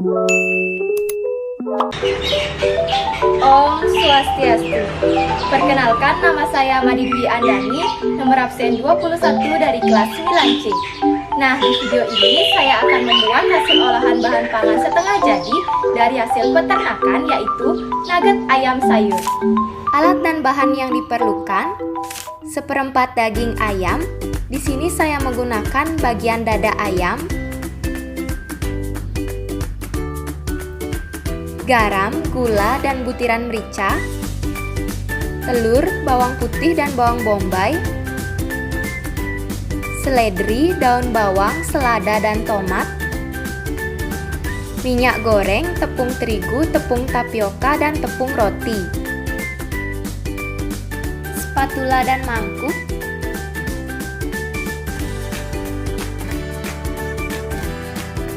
Om Swastiastu. Perkenalkan, nama saya Madi Dwi Andani, nomor absen 21 dari kelas 9C. Nah, di video ini saya akan membuat hasil olahan bahan pangan setengah jadi dari hasil peternakan, yaitu nugget ayam sayur. Alat dan bahan yang diperlukan: seperempat daging ayam. Di sini saya menggunakan bagian dada ayam. Garam, gula, dan butiran merica, telur, bawang putih dan bawang bombay, seledri, daun bawang, selada dan tomat, minyak goreng, tepung terigu, tepung tapioka, dan tepung roti, spatula dan mangkuk,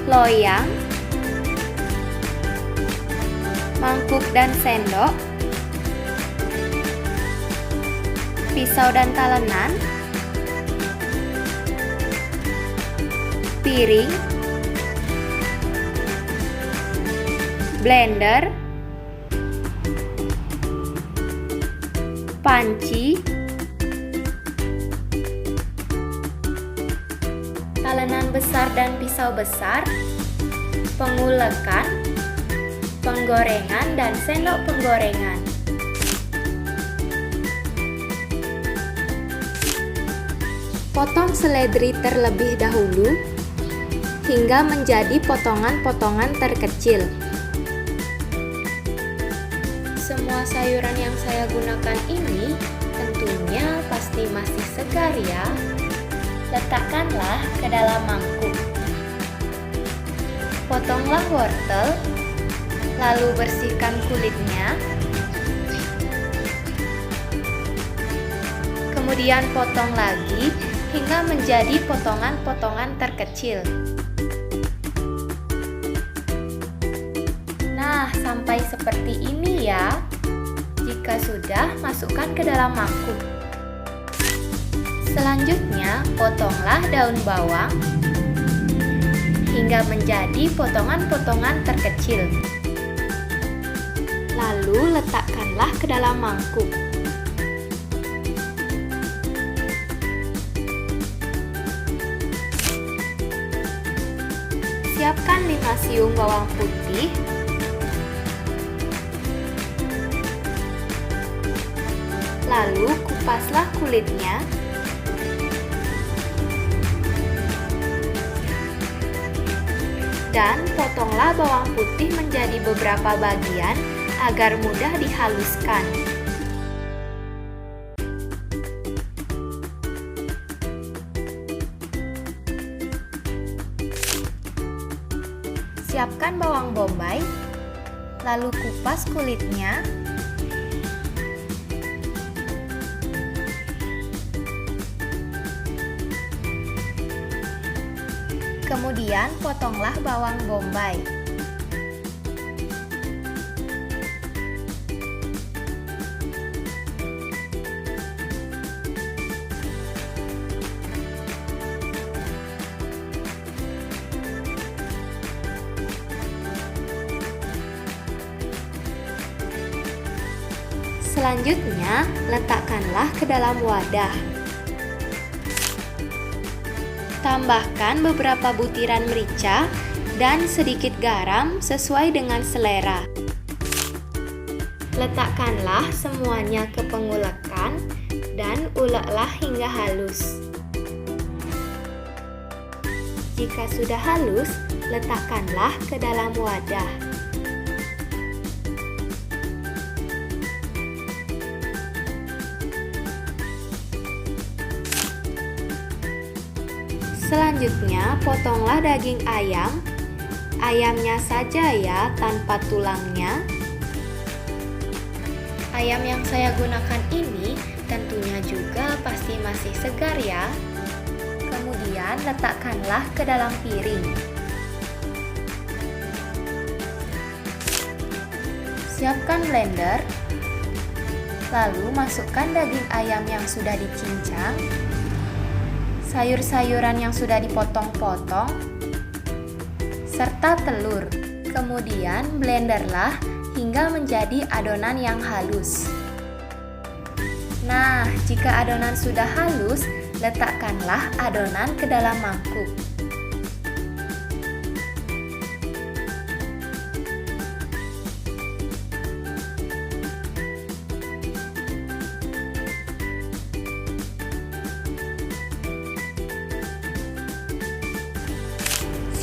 loyang, mangkuk dan sendok, pisau dan talenan, piring, blender, panci, talenan besar dan pisau besar, pengulekan, penggorengan, dan sendok penggorengan. Potong seledri terlebih dahulu hingga menjadi potongan-potongan terkecil. Semua sayuran yang saya gunakan ini tentunya pasti masih segar ya. Letakkanlah ke dalam mangkuk. Potonglah wortel, lalu bersihkan kulitnya. Kemudian potong lagi hingga menjadi potongan-potongan terkecil. Nah, sampai seperti ini ya. Jika sudah, masukkan ke dalam mangkuk. Selanjutnya, potonglah daun bawang hingga menjadi potongan-potongan terkecil. Lalu letakkanlah ke dalam mangkuk. Siapkan 5 siung bawang putih, lalu kupaslah kulitnya. Dan potonglah bawang putih menjadi beberapa bagian agar mudah dihaluskan. Siapkan bawang bombay, lalu kupas kulitnya. Kemudian potonglah bawang bombay. Selanjutnya, letakkanlah ke dalam wadah. Tambahkan beberapa butiran merica dan sedikit garam sesuai dengan selera. Letakkanlah semuanya ke pengulekan dan uleklah hingga halus. Jika sudah halus, letakkanlah ke dalam wadah. Selanjutnya, potonglah daging ayam. Ayamnya saja ya, tanpa tulangnya. Ayam yang saya gunakan ini tentunya juga pasti masih segar ya. Kemudian letakkanlah ke dalam piring. Siapkan blender. Lalu masukkan daging ayam yang sudah dicincang, sayur-sayuran yang sudah dipotong-potong, serta telur. Kemudian blenderlah hingga menjadi adonan yang halus. Nah, jika adonan sudah halus, letakkanlah adonan ke dalam mangkuk.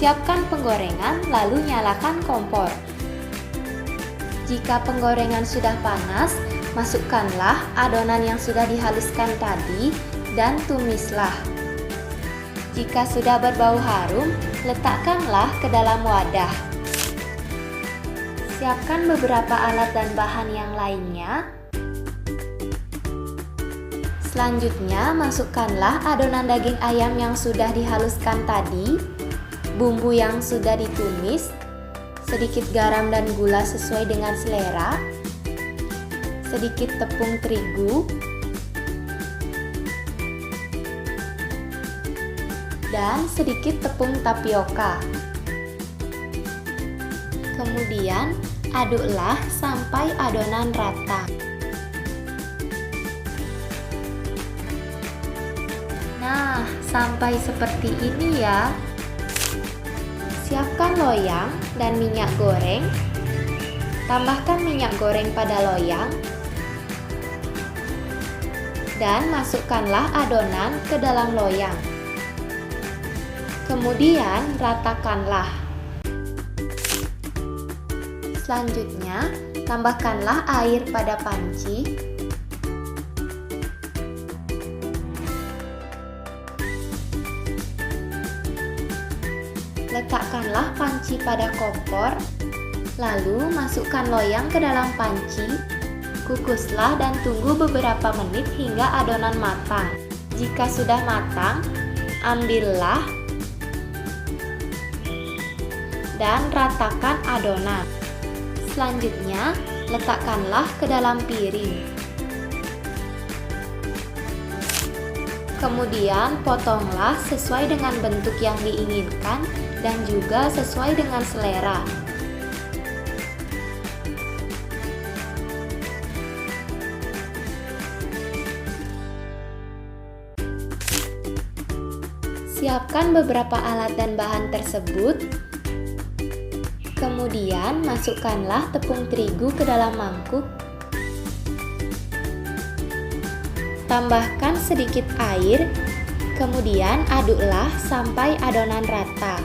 Siapkan penggorengan, lalu nyalakan kompor. Jika penggorengan sudah panas, masukkanlah adonan yang sudah dihaluskan tadi dan tumislah. Jika sudah berbau harum, letakkanlah ke dalam wadah. Siapkan beberapa alat dan bahan yang lainnya. Selanjutnya, masukkanlah adonan daging ayam yang sudah dihaluskan tadi, bumbu yang sudah ditumis, sedikit garam dan gula sesuai dengan selera, sedikit tepung terigu, dan sedikit tepung tapioka. Kemudian, aduklah sampai adonan rata. Nah, sampai seperti ini ya. Siapkan loyang dan minyak goreng. Tambahkan minyak goreng pada loyang. Dan masukkanlah adonan ke dalam loyang. Kemudian ratakanlah. Selanjutnya, tambahkanlah air pada panci. Letakkanlah panci pada kompor, lalu masukkan loyang ke dalam panci. Kukuslah dan tunggu beberapa menit hingga adonan matang. Jika sudah matang, ambillah dan ratakan adonan. Selanjutnya, letakkanlah ke dalam piring. Kemudian potonglah sesuai dengan bentuk yang diinginkan dan juga sesuai dengan selera. Siapkan beberapa alat dan bahan tersebut. Kemudian masukkanlah tepung terigu ke dalam mangkuk. Tambahkan sedikit air, kemudian aduklah sampai adonan rata.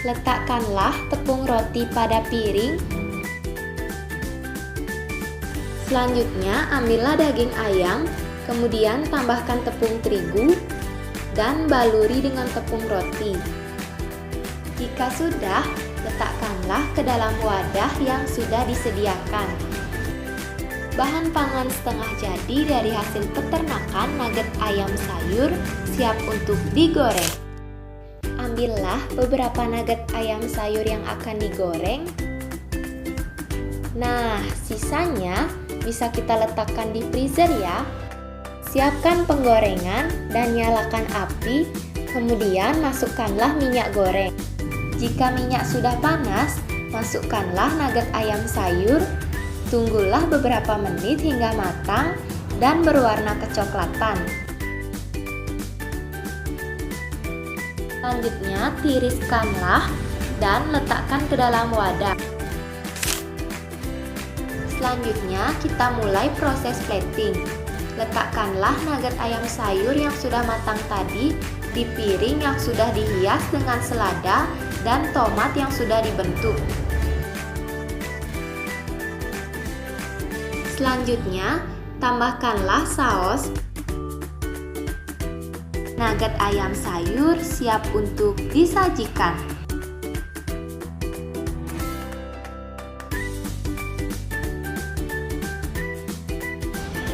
Letakkanlah tepung roti pada piring. Selanjutnya, ambillah daging ayam, kemudian tambahkan tepung terigu, dan baluri dengan tepung roti. Jika sudah, letakkanlah ke dalam wadah yang sudah disediakan. Bahan pangan setengah jadi dari hasil peternakan nugget ayam sayur siap untuk digoreng. Ambillah beberapa nugget ayam sayur yang akan digoreng. Nah, sisanya bisa kita letakkan di freezer ya. Siapkan penggorengan dan nyalakan api, kemudian masukkanlah minyak goreng. Jika minyak sudah panas, masukkanlah nugget ayam sayur, tunggulah beberapa menit hingga matang dan berwarna kecoklatan. Selanjutnya, tiriskanlah dan letakkan ke dalam wadah. Selanjutnya, kita mulai proses plating. Letakkanlah nugget ayam sayur yang sudah matang tadi di piring yang sudah dihias dengan selada dan tomat yang sudah dibentuk. Selanjutnya, tambahkanlah saus. Nugget ayam sayur siap untuk disajikan.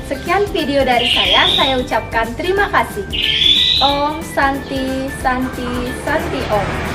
Sekian video dari saya ucapkan terima kasih. Om Santi Santi Santi Om.